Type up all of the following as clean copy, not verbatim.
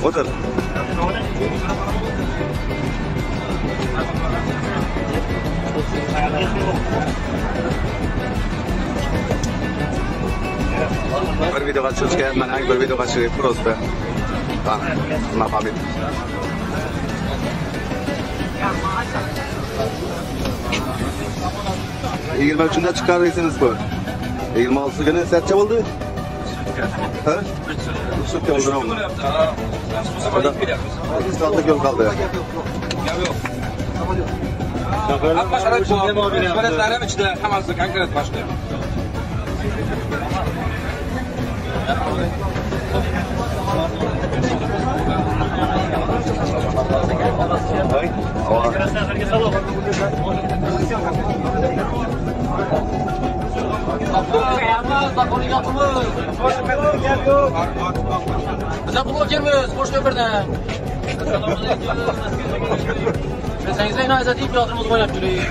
Otur. Bir videoga chiqishga, mana bir videoga chiqib просто. Tamam. Maqamit. Yigirma uchunda chiqardingiz bu. 26 kuni necha bo'ldi? Ha? Sutka oldiram. Soatlik yo'l qoldi. Hamma sharoit bor. Sharoitlarim ichida hammasi konkret boshqa. Bize blokemiz, boş köpürden. Sen izleyin ayzat iyi fiyatımız var yaptırıyor.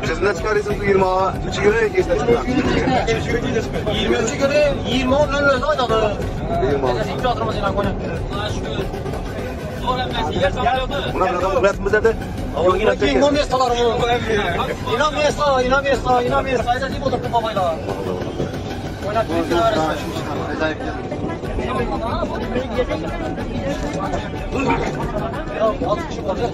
Siz ne çıkarıyorsunuz 23 günü geçti çıkar. 23 günü 20 10 gün öyle oynadı. 20 Ayzat iyi fiyatımız yine koyuyor. Buna bir adam üretimiz dedi. İnan mesleği ayzat iyi bozuklu babayla. Oynattık bir arası. Ya 6 kişi kalacak.